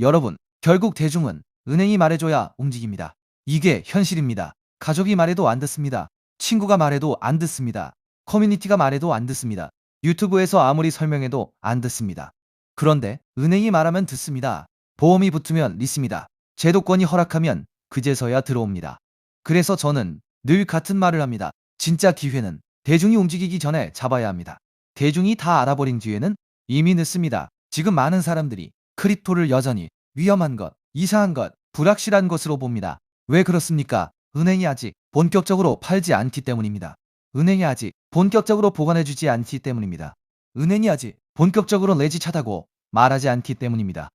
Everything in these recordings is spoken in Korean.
여러분, 결국 대중은 은행이 말해줘야 움직입니다. 이게 현실입니다. 가족이 말해도 안 듣습니다. 친구가 말해도 안 듣습니다. 커뮤니티가 말해도 안 듣습니다. 유튜브에서 아무리 설명해도 안 듣습니다. 그런데 은행이 말하면 듣습니다. 보험이 붙으면 믿습니다. 제도권이 허락하면 그제서야 들어옵니다. 그래서 저는 늘 같은 말을 합니다. 진짜 기회는 대중이 움직이기 전에 잡아야 합니다. 대중이 다 알아버린 뒤에는 이미 늦습니다. 지금 많은 사람들이 크립토를 여전히 위험한 것, 이상한 것, 불확실한 것으로 봅니다. 왜 그렇습니까? 은행이 아직 본격적으로 팔지 않기 때문입니다. 은행이 아직 본격적으로 보관해주지 않기 때문입니다. 은행이 아직 본격적으로 내지차다고 말하지 않기 때문입니다.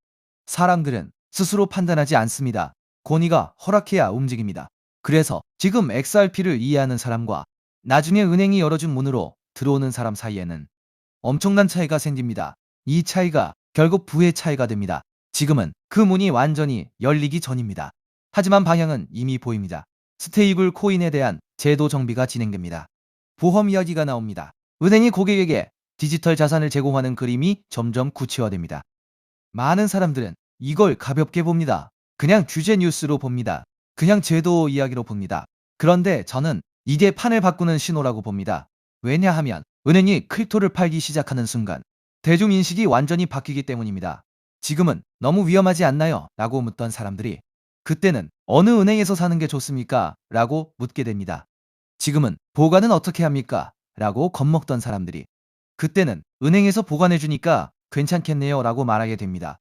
사람들은 스스로 판단하지 않습니다. 권위가 허락해야 움직입니다. 그래서 지금 XRP를 이해하는 사람과 나중에 은행이 열어준 문으로 들어오는 사람 사이에는 엄청난 차이가 생깁니다. 이 차이가 결국 부의 차이가 됩니다. 지금은 그 문이 완전히 열리기 전입니다. 하지만 방향은 이미 보입니다. 스테이블 코인에 대한 제도 정비가 진행됩니다. 보험 이야기가 나옵니다. 은행이 고객에게 디지털 자산을 제공하는 그림이 점점 구체화됩니다. 많은 사람들은 이걸 가볍게 봅니다. 그냥 규제 뉴스로 봅니다. 그냥 제도 이야기로 봅니다. 그런데 저는 이게 판을 바꾸는 신호라고 봅니다. 왜냐하면 은행이 크립토를 팔기 시작하는 순간 대중인식이 완전히 바뀌기 때문입니다. 지금은 너무 위험하지 않나요? 라고 묻던 사람들이 그때는 어느 은행에서 사는 게 좋습니까? 라고 묻게 됩니다. 지금은 보관은 어떻게 합니까? 라고 겁먹던 사람들이 그때는 은행에서 보관해주니까 괜찮겠네요 라고 말하게 됩니다.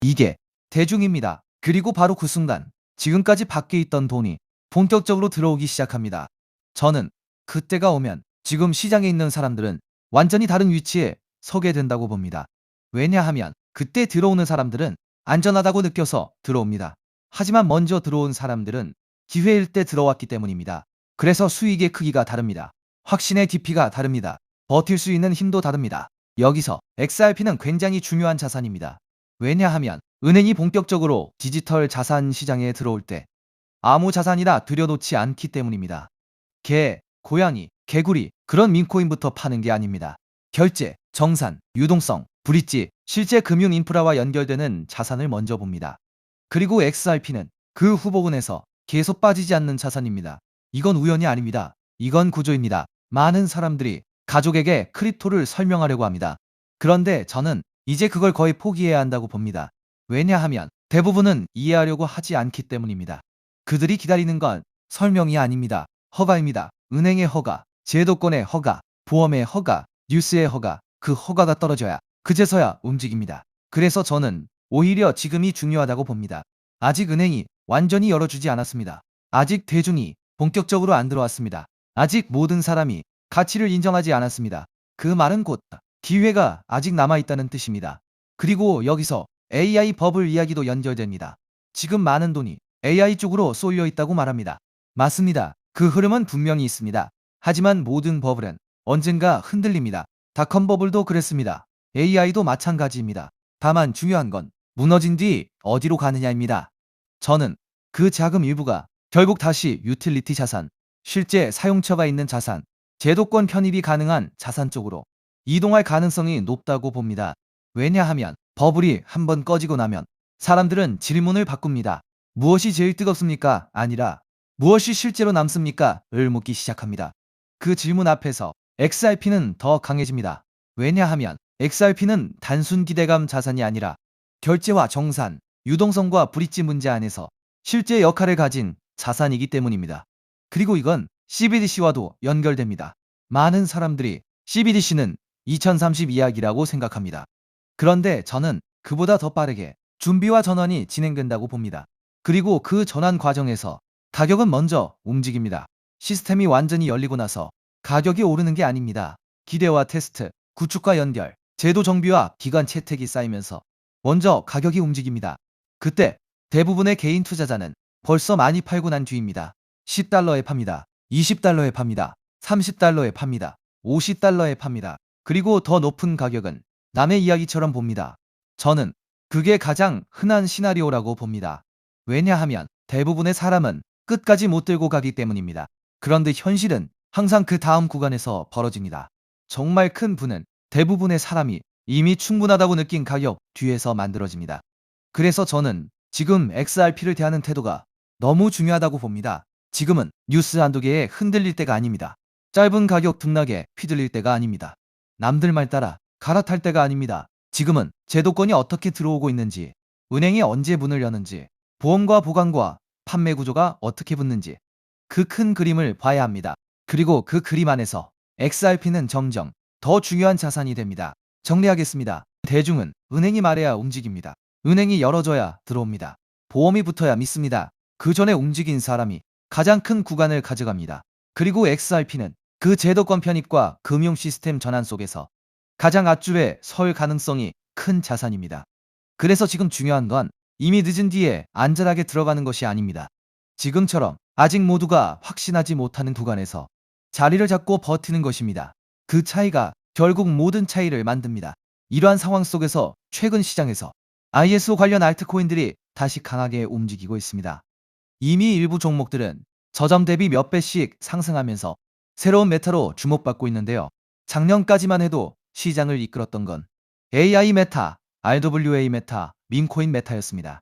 이게 대중입니다. 그리고 바로 그 순간 지금까지 밖에 있던 돈이 본격적으로 들어오기 시작합니다. 저는 그때가 오면 지금 시장에 있는 사람들은 완전히 다른 위치에 서게 된다고 봅니다. 왜냐하면 그때 들어오는 사람들은 안전하다고 느껴서 들어옵니다. 하지만 먼저 들어온 사람들은 기회일 때 들어왔기 때문입니다. 그래서 수익의 크기가 다릅니다. 확신의 깊이가 다릅니다. 버틸 수 있는 힘도 다릅니다. 여기서 XRP는 굉장히 중요한 자산입니다. 왜냐하면 은행이 본격적으로 디지털 자산 시장에 들어올 때 아무 자산이나 들여놓지 않기 때문입니다. 개, 고양이, 개구리 그런 민코인부터 파는 게 아닙니다. 결제, 정산, 유동성, 브릿지, 실제 금융 인프라와 연결되는 자산을 먼저 봅니다. 그리고 XRP는 그 후보군에서 계속 빠지지 않는 자산입니다. 이건 우연이 아닙니다. 이건 구조입니다. 많은 사람들이 가족에게 크립토를 설명하려고 합니다. 그런데 저는 이제 그걸 거의 포기해야 한다고 봅니다. 왜냐하면 대부분은 이해하려고 하지 않기 때문입니다. 그들이 기다리는 건 설명이 아닙니다. 허가입니다. 은행의 허가, 제도권의 허가, 보험의 허가, 뉴스의 허가, 그 허가가 떨어져야 그제서야 움직입니다. 그래서 저는 오히려 지금이 중요하다고 봅니다. 아직 은행이 완전히 열어주지 않았습니다. 아직 대중이 본격적으로 안 들어왔습니다. 아직 모든 사람이 가치를 인정하지 않았습니다. 그 말은 곧 기회가 아직 남아있다는 뜻입니다. 그리고 여기서 AI 버블 이야기도 연결됩니다. 지금 많은 돈이 AI 쪽으로 쏠려 있다고 말합니다. 맞습니다. 그 흐름은 분명히 있습니다. 하지만 모든 버블은 언젠가 흔들립니다. 닷컴 버블도 그랬습니다. AI도 마찬가지입니다. 다만 중요한 건 무너진 뒤 어디로 가느냐입니다. 저는 그 자금 일부가 결국 다시 유틸리티 자산, 실제 사용처가 있는 자산, 제도권 편입이 가능한 자산 쪽으로 이동할 가능성이 높다고 봅니다. 왜냐하면 버블이 한번 꺼지고 나면 사람들은 질문을 바꿉니다. 무엇이 제일 뜨겁습니까? 아니라 무엇이 실제로 남습니까? 을 묻기 시작합니다. 그 질문 앞에서 XRP는 더 강해집니다. 왜냐하면 XRP는 단순 기대감 자산이 아니라 결제와 정산, 유동성과 브릿지 문제 안에서 실제 역할을 가진 자산이기 때문입니다. 그리고 이건 CBDC와도 연결됩니다. 많은 사람들이 CBDC는 2030 이야기라고 생각합니다. 그런데 저는 그보다 더 빠르게 준비와 전환이 진행된다고 봅니다. 그리고 그 전환 과정에서 가격은 먼저 움직입니다. 시스템이 완전히 열리고 나서 가격이 오르는 게 아닙니다. 기대와 테스트, 구축과 연결, 제도 정비와 기관 채택이 쌓이면서 먼저 가격이 움직입니다. 그때 대부분의 개인 투자자는 벌써 많이 팔고 난 뒤입니다. 10달러에 팝니다. 20달러에 팝니다. 30달러에 팝니다. 50달러에 팝니다. 그리고 더 높은 가격은 남의 이야기처럼 봅니다. 저는 그게 가장 흔한 시나리오라고 봅니다. 왜냐하면 대부분의 사람은 끝까지 못 들고 가기 때문입니다. 그런데 현실은 항상 그 다음 구간에서 벌어집니다. 정말 큰 부는 대부분의 사람이 이미 충분하다고 느낀 가격 뒤에서 만들어집니다. 그래서 저는 지금 XRP를 대하는 태도가 너무 중요하다고 봅니다. 지금은 뉴스 한두 개에 흔들릴 때가 아닙니다. 짧은 가격 등락에 휘둘릴 때가 아닙니다. 남들 말 따라 갈아탈 때가 아닙니다. 지금은 제도권이 어떻게 들어오고 있는지, 은행이 언제 문을 여는지, 보험과 보관과 판매 구조가 어떻게 붙는지 그 큰 그림을 봐야 합니다. 그리고 그 그림 안에서 XRP는 점점 더 중요한 자산이 됩니다. 정리하겠습니다. 대중은 은행이 말해야 움직입니다. 은행이 열어줘야 들어옵니다. 보험이 붙어야 믿습니다. 그 전에 움직인 사람이 가장 큰 구간을 가져갑니다. 그리고 XRP는 그 제도권 편입과 금융 시스템 전환 속에서 가장 앞줄에 설 가능성이 큰 자산입니다. 그래서 지금 중요한 건 이미 늦은 뒤에 안전하게 들어가는 것이 아닙니다. 지금처럼 아직 모두가 확신하지 못하는 구간에서 자리를 잡고 버티는 것입니다. 그 차이가 결국 모든 차이를 만듭니다. 이러한 상황 속에서 최근 시장에서 ISO 관련 알트코인들이 다시 강하게 움직이고 있습니다. 이미 일부 종목들은 저점 대비 몇 배씩 상승하면서 새로운 메타로 주목받고 있는데요. 작년까지만 해도 시장을 이끌었던 건 AI 메타, RWA 메타, 밈코인 메타였습니다.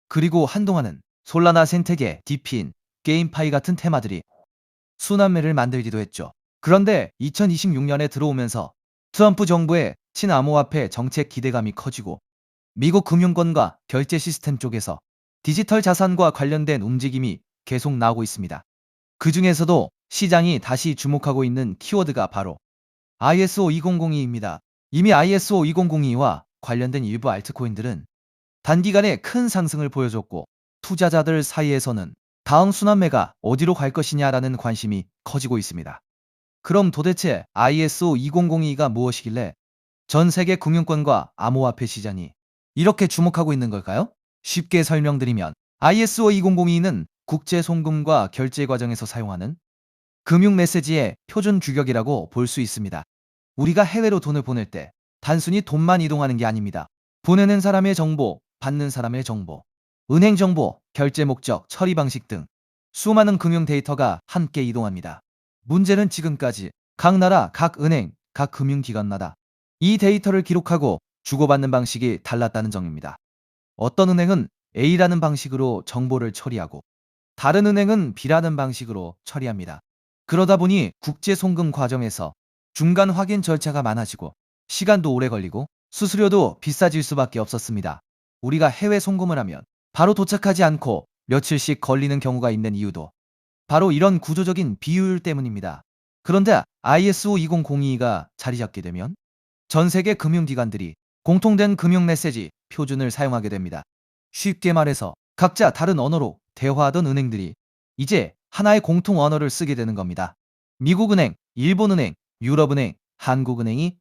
그리고 한동안은 솔라나 생태계, 디피인, 게임파이 같은 테마들이 순환매를 만들기도 했죠. 그런데 2026년에 들어오면서 트럼프 정부의 친암호화폐 정책 기대감이 커지고 미국 금융권과 결제 시스템 쪽에서 디지털 자산과 관련된 움직임이 계속 나오고 있습니다. 그 중에서도 시장이 다시 주목하고 있는 키워드가 바로 ISO 2002입니다. 이미 ISO 2002와 관련된 일부 알트코인들은 단기간에 큰 상승을 보여줬고 투자자들 사이에서는 다음 순환매가 어디로 갈 것이냐라는 관심이 커지고 있습니다. 그럼 도대체 ISO 2002가 무엇이길래 전 세계 금융권과 암호화폐 시장이 이렇게 주목하고 있는 걸까요? 쉽게 설명드리면 ISO 2002는 국제 송금과 결제 과정에서 사용하는 금융 메시지의 표준 규격이라고 볼 수 있습니다. 우리가 해외로 돈을 보낼 때 단순히 돈만 이동하는 게 아닙니다. 보내는 사람의 정보, 받는 사람의 정보, 은행 정보, 결제 목적, 처리 방식 등 수많은 금융 데이터가 함께 이동합니다. 문제는 지금까지 각 나라, 각 은행, 각 금융기관마다 이 데이터를 기록하고 주고받는 방식이 달랐다는 점입니다. 어떤 은행은 A라는 방식으로 정보를 처리하고 다른 은행은 B라는 방식으로 처리합니다. 그러다 보니 국제 송금 과정에서 중간 확인 절차가 많아지고 시간도 오래 걸리고 수수료도 비싸질 수밖에 없었습니다. 우리가 해외 송금을 하면 바로 도착하지 않고 며칠씩 걸리는 경우가 있는 이유도 바로 이런 구조적인 비효율 때문입니다. 그런데 ISO 2002가 자리 잡게 되면 전 세계 금융기관들이 공통된 금융 메시지 표준을 사용하게 됩니다. 쉽게 말해서 각자 다른 언어로 대화하던 은행들이 이제 하나의 공통 언어를 쓰게 되는 겁니다. 미국은행, 일본은행, 유럽은행, 한국은행이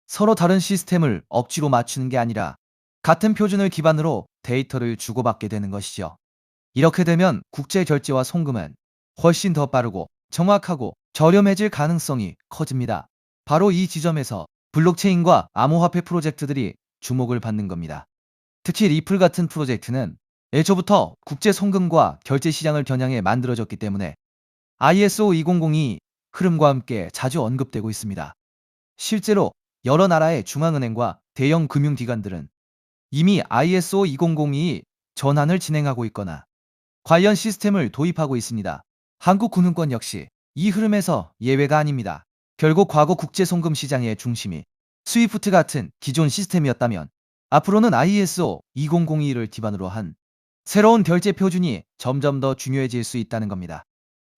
서로 다른 시스템을 억지로 맞추는 게 아니라 같은 표준을 기반으로 데이터를 주고받게 되는 것이죠. 이렇게 되면 국제 결제와 송금은 훨씬 더 빠르고 정확하고 저렴해질 가능성이 커집니다. 바로 이 지점에서 블록체인과 암호화폐 프로젝트들이 주목을 받는 겁니다. 특히 리플 같은 프로젝트는 애초부터 국제 송금과 결제 시장을 겨냥해 만들어졌기 때문에 ISO 2002 흐름과 함께 자주 언급되고 있습니다. 실제로 여러 나라의 중앙은행과 대형 금융기관들은 이미 ISO 2002 전환을 진행하고 있거나 관련 시스템을 도입하고 있습니다. 한국금융권 역시 이 흐름에서 예외가 아닙니다. 결국 과거 국제송금 시장의 중심이 스위프트 같은 기존 시스템이었다면 앞으로는 ISO 2002를 기반으로 한 새로운 결제 표준이 점점 더 중요해질 수 있다는 겁니다.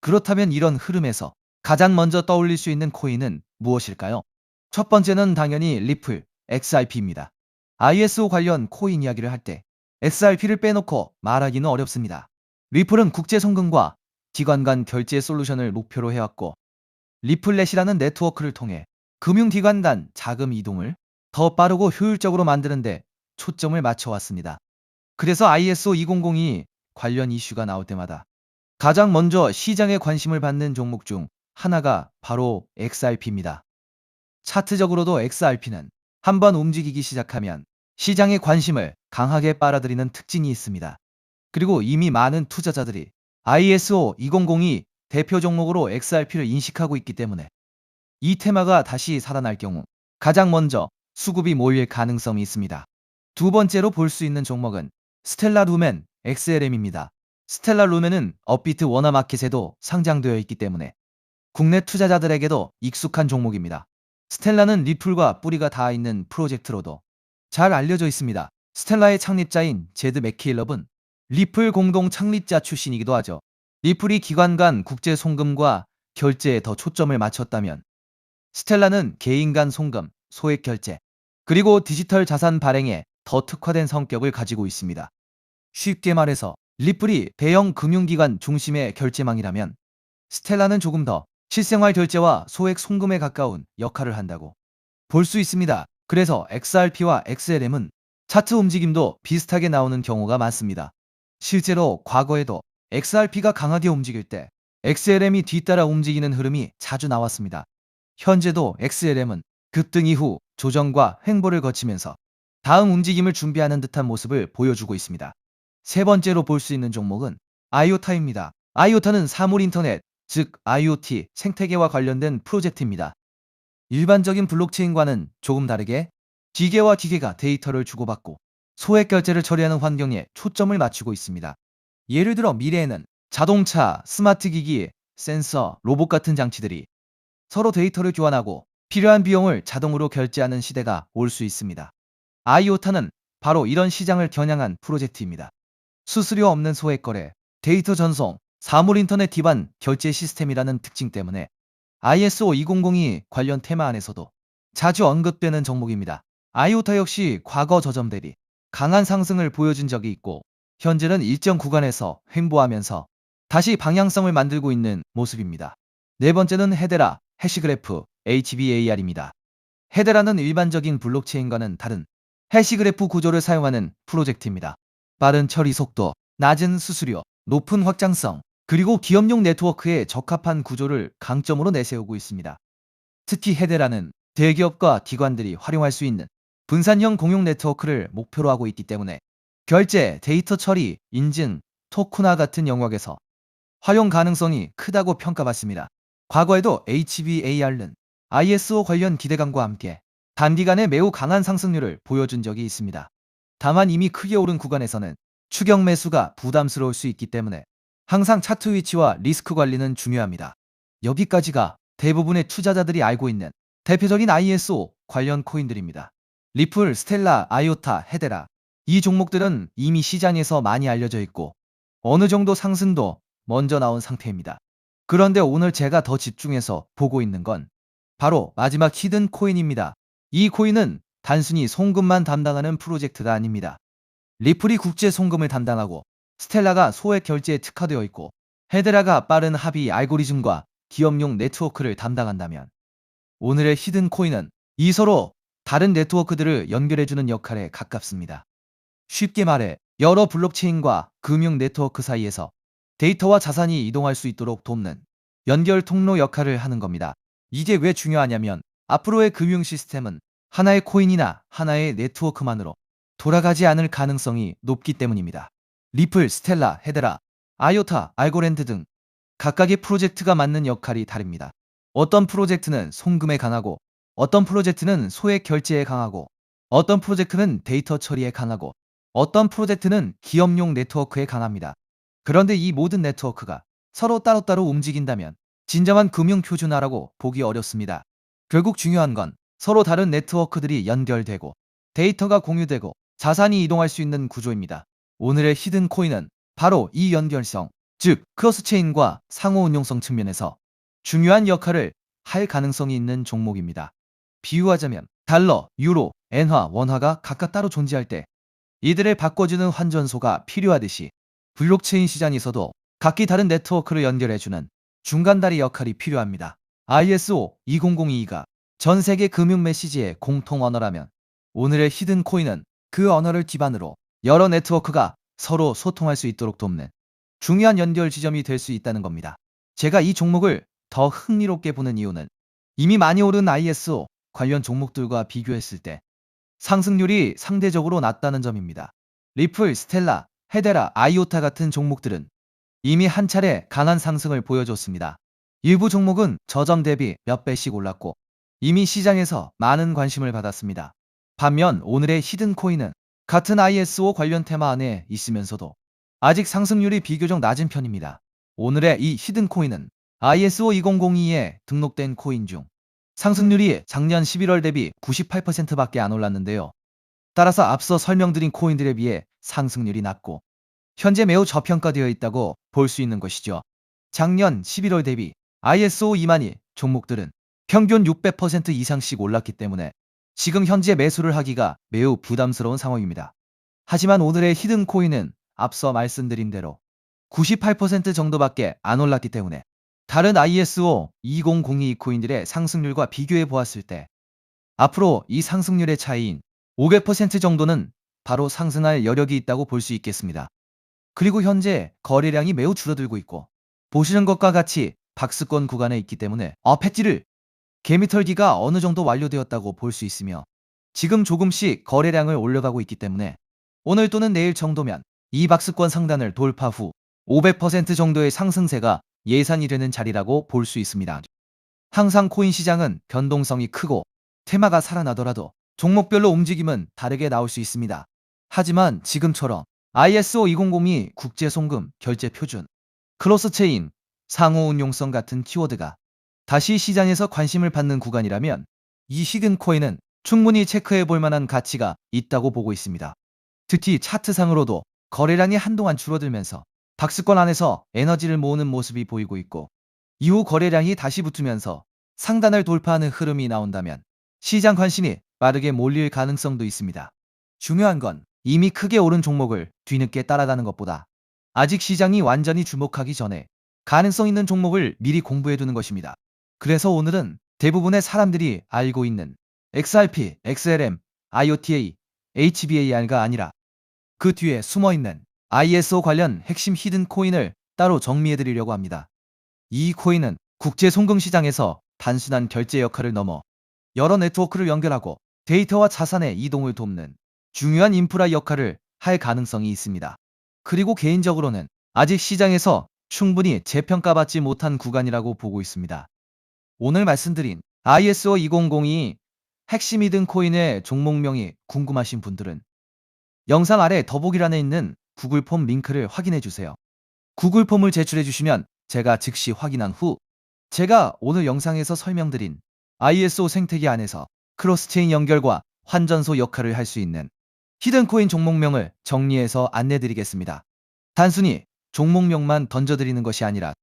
그렇다면 이런 흐름에서 가장 먼저 떠올릴 수 있는 코인은 무엇일까요? 첫 번째는 당연히 리플, XRP입니다. ISO 관련 코인 이야기를 할 때 XRP를 빼놓고 말하기는 어렵습니다. 리플은 국제 송금과 기관 간 결제 솔루션을 목표로 해왔고 리플렛이라는 네트워크를 통해 금융기관 간 자금 이동을 더 빠르고 효율적으로 만드는데 초점을 맞춰왔습니다. 그래서 ISO 2002 관련 이슈가 나올 때마다 가장 먼저 시장의 관심을 받는 종목 중 하나가 바로 XRP입니다. 차트적으로도 XRP는 한번 움직이기 시작하면 시장의 관심을 강하게 빨아들이는 특징이 있습니다. 그리고 이미 많은 투자자들이 ISO 2002 대표 종목으로 XRP를 인식하고 있기 때문에 이 테마가 다시 살아날 경우 가장 먼저 수급이 몰릴 가능성이 있습니다. 두 번째로 볼 수 있는 종목은 스텔라 루멘 XLM입니다. 스텔라 루멘은 업비트 워너마켓에도 상장되어 있기 때문에 국내 투자자들에게도 익숙한 종목입니다. 스텔라는 리플과 뿌리가 닿아 있는 프로젝트로도 잘 알려져 있습니다. 스텔라의 창립자인 제드 맥케일럽은 리플 공동 창립자 출신이기도 하죠. 리플이 기관 간 국제 송금과 결제에 더 초점을 맞췄다면 스텔라는 개인 간 송금, 소액 결제, 그리고 디지털 자산 발행에 더 특화된 성격을 가지고 있습니다. 쉽게 말해서 리플이 대형 금융기관 중심의 결제망이라면 스텔라는 조금 더 실생활 결제와 소액 송금에 가까운 역할을 한다고 볼 수 있습니다. 그래서 XRP와 XLM은 차트 움직임도 비슷하게 나오는 경우가 많습니다. 실제로 과거에도 XRP가 강하게 움직일 때 XLM이 뒤따라 움직이는 흐름이 자주 나왔습니다. 현재도 XLM은 급등 이후 조정과 횡보를 거치면서 다음 움직임을 준비하는 듯한 모습을 보여주고 있습니다. 세 번째로 볼 수 있는 종목은 아이오타입니다. 아이오타는 사물인터넷, 즉 IoT 생태계와 관련된 프로젝트입니다. 일반적인 블록체인과는 조금 다르게 기계와 기계가 데이터를 주고받고 소액 결제를 처리하는 환경에 초점을 맞추고 있습니다. 예를 들어 미래에는 자동차, 스마트 기기, 센서, 로봇 같은 장치들이 서로 데이터를 교환하고 필요한 비용을 자동으로 결제하는 시대가 올 수 있습니다. 아이오타는 바로 이런 시장을 겨냥한 프로젝트입니다. 수수료 없는 소액 거래, 데이터 전송, 사물 인터넷 기반 결제 시스템이라는 특징 때문에 ISO 2002 관련 테마 안에서도 자주 언급되는 종목입니다. 아이오타 역시 과거 저점 대비 강한 상승을 보여준 적이 있고 현재는 일정 구간에서 횡보하면서 다시 방향성을 만들고 있는 모습입니다. 네 번째는 헤데라, 해시그래프, HBAR입니다. 헤데라는 일반적인 블록체인과는 다른 해시그래프 구조를 사용하는 프로젝트입니다. 빠른 처리 속도, 낮은 수수료, 높은 확장성, 그리고 기업용 네트워크에 적합한 구조를 강점으로 내세우고 있습니다. 특히 헤데라는 대기업과 기관들이 활용할 수 있는 분산형 공용 네트워크를 목표로 하고 있기 때문에 결제, 데이터 처리, 인증, 토큰화 같은 영역에서 활용 가능성이 크다고 평가받습니다. 과거에도 HBAR는 ISO 관련 기대감과 함께 단기간에 매우 강한 상승률을 보여준 적이 있습니다. 다만 이미 크게 오른 구간에서는 추격 매수가 부담스러울 수 있기 때문에 항상 차트 위치와 리스크 관리는 중요합니다. 여기까지가 대부분의 투자자들이 알고 있는 대표적인 ISO 관련 코인들입니다. 리플, 스텔라, 아이오타, 헤데라. 이 종목들은 이미 시장에서 많이 알려져 있고 어느 정도 상승도 먼저 나온 상태입니다. 그런데 오늘 제가 더 집중해서 보고 있는 건 바로 마지막 히든 코인입니다. 이 코인은 단순히 송금만 담당하는 프로젝트가 아닙니다. 리플이 국제 송금을 담당하고 스텔라가 소액 결제에 특화되어 있고 헤데라가 빠른 합의 알고리즘과 기업용 네트워크를 담당한다면 오늘의 히든 코인은 이 서로 다른 네트워크들을 연결해주는 역할에 가깝습니다. 쉽게 말해 여러 블록체인과 금융 네트워크 사이에서 데이터와 자산이 이동할 수 있도록 돕는 연결 통로 역할을 하는 겁니다. 이게 왜 중요하냐면 앞으로의 금융 시스템은 하나의 코인이나 하나의 네트워크만으로 돌아가지 않을 가능성이 높기 때문입니다. 리플, 스텔라, 헤데라, 아이오타, 알고랜드 등 각각의 프로젝트가 맡는 역할이 다릅니다. 어떤 프로젝트는 송금에 강하고 어떤 프로젝트는 소액 결제에 강하고 어떤 프로젝트는 데이터 처리에 강하고 어떤 프로젝트는 기업용 네트워크에 강합니다. 그런데 이 모든 네트워크가 서로 따로따로 움직인다면 진정한 금융 표준화라고 보기 어렵습니다. 결국 중요한 건 서로 다른 네트워크들이 연결되고 데이터가 공유되고 자산이 이동할 수 있는 구조입니다. 오늘의 히든 코인은 바로 이 연결성, 즉 크로스체인과 상호 운용성 측면에서 중요한 역할을 할 가능성이 있는 종목입니다. 비유하자면 달러, 유로, 엔화, 원화가 각각 따로 존재할 때 이들을 바꿔주는 환전소가 필요하듯이 블록체인 시장에서도 각기 다른 네트워크를 연결해주는 중간다리 역할이 필요합니다. ISO 2002가 전 세계 금융 메시지의 공통 언어라면 오늘의 히든 코인은 그 언어를 기반으로 여러 네트워크가 서로 소통할 수 있도록 돕는 중요한 연결 지점이 될 수 있다는 겁니다. 제가 이 종목을 더 흥미롭게 보는 이유는 이미 많이 오른 ISO 관련 종목들과 비교했을 때 상승률이 상대적으로 낮다는 점입니다. 리플, 스텔라, 헤데라, 아이오타 같은 종목들은 이미 한 차례 강한 상승을 보여줬습니다. 일부 종목은 저점 대비 몇 배씩 올랐고 이미 시장에서 많은 관심을 받았습니다. 반면 오늘의 히든 코인은 같은 ISO 관련 테마 안에 있으면서도 아직 상승률이 비교적 낮은 편입니다. 오늘의 이 히든 코인은 ISO 2002에 등록된 코인 중 상승률이 작년 11월 대비 98%밖에 안 올랐는데요. 따라서 앞서 설명드린 코인들에 비해 상승률이 낮고 현재 매우 저평가되어 있다고 볼 수 있는 것이죠. 작년 11월 대비 ISO 2만이 종목들은 평균 600% 이상씩 올랐기 때문에 지금 현재 매수를 하기가 매우 부담스러운 상황입니다. 하지만 오늘의 히든 코인은 앞서 말씀드린 대로 98% 정도밖에 안 올랐기 때문에 다른 ISO 2002 코인들의 상승률과 비교해 보았을 때 앞으로 이 상승률의 차이인 500% 정도는 바로 상승할 여력이 있다고 볼 수 있겠습니다. 그리고 현재 거래량이 매우 줄어들고 있고 보시는 것과 같이 박스권 구간에 있기 때문에 배지를 개미털기가 어느 정도 완료되었다고 볼 수 있으며 지금 조금씩 거래량을 올려가고 있기 때문에 오늘 또는 내일 정도면 이 박스권 상단을 돌파 후 500% 정도의 상승세가 예상이 되는 자리라고 볼 수 있습니다. 항상 코인 시장은 변동성이 크고 테마가 살아나더라도 종목별로 움직임은 다르게 나올 수 있습니다. 하지만 지금처럼 ISO 2002 국제 송금 결제 표준, 크로스체인, 상호 운용성 같은 키워드가 다시 시장에서 관심을 받는 구간이라면 이 히든 코인은 충분히 체크해 볼 만한 가치가 있다고 보고 있습니다. 특히 차트상으로도 거래량이 한동안 줄어들면서 박스권 안에서 에너지를 모으는 모습이 보이고 있고 이후 거래량이 다시 붙으면서 상단을 돌파하는 흐름이 나온다면 시장 관심이 빠르게 몰릴 가능성도 있습니다. 중요한 건 이미 크게 오른 종목을 뒤늦게 따라가는 것보다 아직 시장이 완전히 주목하기 전에 가능성 있는 종목을 미리 공부해 두는 것입니다. 그래서 오늘은 대부분의 사람들이 알고 있는 XRP, XLM, IOTA, HBAR가 아니라 그 뒤에 숨어있는 ISO 관련 핵심 히든 코인을 따로 정리해 드리려고 합니다. 이 코인은 국제 송금 시장에서 단순한 결제 역할을 넘어 여러 네트워크를 연결하고 데이터와 자산의 이동을 돕는 중요한 인프라 역할을 할 가능성이 있습니다. 그리고 개인적으로는 아직 시장에서 충분히 재평가받지 못한 구간이라고 보고 있습니다. 오늘 말씀드린 ISO 2002 핵심 히든 코인의 종목명이 궁금하신 분들은 영상 아래 더보기란에 있는 구글 폼 링크를 확인해 주세요. 구글 폼을 제출해 주시면 제가 즉시 확인한 후 제가 오늘 영상에서 설명드린 ISO 생태계 안에서 크로스체인 연결과 환전소 역할을 할 수 있는 히든코인 종목명을 정리해서 안내드리겠습니다. 단순히 종목명만 던져드리는 것이 아니라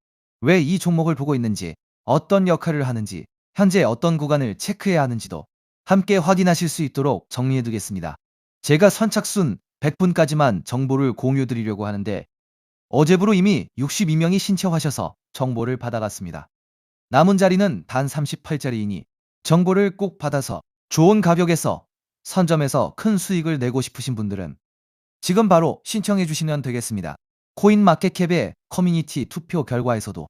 왜 이 종목을 보고 있는지, 어떤 역할을 하는지, 현재 어떤 구간을 체크해야 하는지도 함께 확인하실 수 있도록 정리해두겠습니다. 제가 선착순 100분까지만 정보를 공유드리려고 하는데 어제부로 이미 62명이 신청하셔서 정보를 받아갔습니다. 남은 자리는 단 38자리이니 정보를 꼭 받아서 좋은 가격에서 선점해서 큰 수익을 내고 싶으신 분들은 지금 바로 신청해 주시면 되겠습니다. 코인마켓캡의 커뮤니티 투표 결과에서도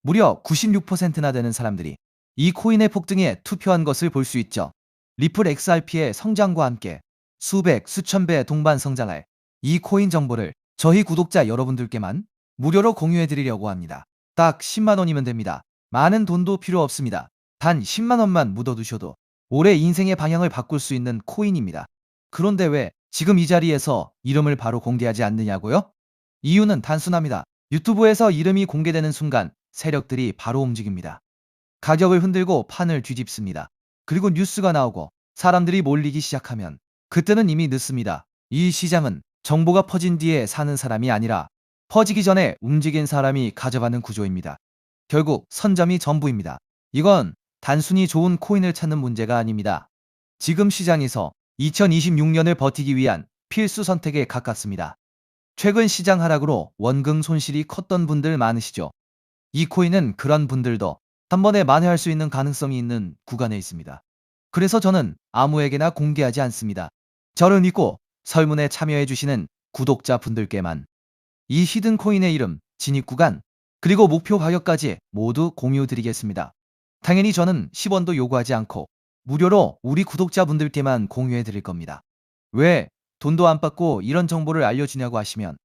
무려 96%나 되는 사람들이 이 코인의 폭등에 투표한 것을 볼 수 있죠. 리플 XRP의 성장과 함께 수백, 수천 배 동반 성장할 이 코인 정보를 저희 구독자 여러분들께만 무료로 공유해 드리려고 합니다. 딱 10만 원이면 됩니다. 많은 돈도 필요 없습니다. 단 10만 원만 묻어두셔도 올해 인생의 방향을 바꿀 수 있는 코인입니다. 그런데 왜 지금 이 자리에서 이름을 바로 공개하지 않느냐고요? 이유는 단순합니다. 유튜브에서 이름이 공개되는 순간 세력들이 바로 움직입니다. 가격을 흔들고 판을 뒤집습니다. 그리고 뉴스가 나오고 사람들이 몰리기 시작하면 그때는 이미 늦습니다. 이 시장은 정보가 퍼진 뒤에 사는 사람이 아니라 퍼지기 전에 움직인 사람이 가져가는 구조입니다. 결국 선점이 전부입니다. 이건 단순히 좋은 코인을 찾는 문제가 아닙니다. 지금 시장에서 2026년을 버티기 위한 필수 선택에 가깝습니다. 최근 시장 하락으로 원금 손실이 컸던 분들 많으시죠? 이 코인은 그런 분들도 한 번에 만회할 수 있는 가능성이 있는 구간에 있습니다. 그래서 저는 아무에게나 공개하지 않습니다. 저를 믿고 설문에 참여해주시는 구독자분들께만 이 히든 코인의 이름, 진입 구간, 그리고 목표 가격까지 모두 공유드리겠습니다. 당연히 저는 10원도 요구하지 않고 무료로 우리 구독자분들께만 공유해 드릴 겁니다. 왜 돈도 안 받고 이런 정보를 알려주냐고 하시면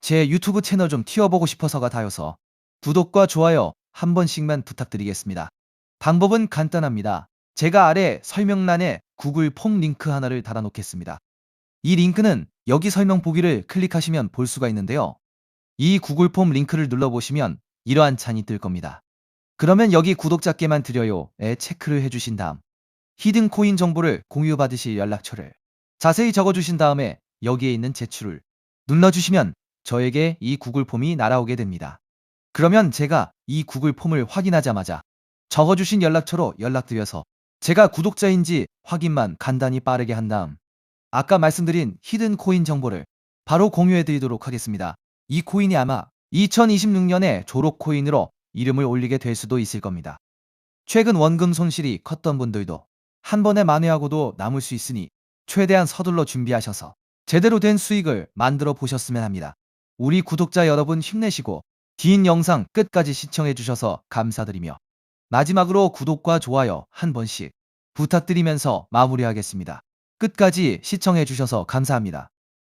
제 유튜브 채널 좀 튀어보고 싶어서가 다여서 구독과 좋아요 한 번씩만 부탁드리겠습니다. 방법은 간단합니다. 제가 아래 설명란에 구글 폼 링크 하나를 달아놓겠습니다. 이 링크는 여기 설명 보기를 클릭하시면 볼 수가 있는데요. 이 구글 폼 링크를 눌러보시면 이러한 창이 뜰 겁니다. 그러면 여기 구독자께만 드려요에 체크를 해주신 다음 히든 코인 정보를 공유받으실 연락처를 자세히 적어주신 다음에 여기에 있는 제출을 눌러주시면 저에게 이 구글 폼이 날아오게 됩니다. 그러면 제가 이 구글 폼을 확인하자마자 적어주신 연락처로 연락드려서 제가 구독자인지 확인만 간단히 빠르게 한 다음 아까 말씀드린 히든 코인 정보를 바로 공유해 드리도록 하겠습니다. 이 코인이 아마 2026년에 졸업 코인으로 이름을 올리게 될 수도 있을 겁니다. 최근 원금 손실이 컸던 분들도 한 번에 만회하고도 남을 수 있으니 최대한 서둘러 준비하셔서 제대로 된 수익을 만들어 보셨으면 합니다. 우리 구독자 여러분 힘내시고 긴 영상 끝까지 시청해 주셔서 감사드리며 마지막으로 구독과 좋아요 한 번씩 부탁드리면서 마무리하겠습니다. 끝까지 시청해 주셔서 감사합니다.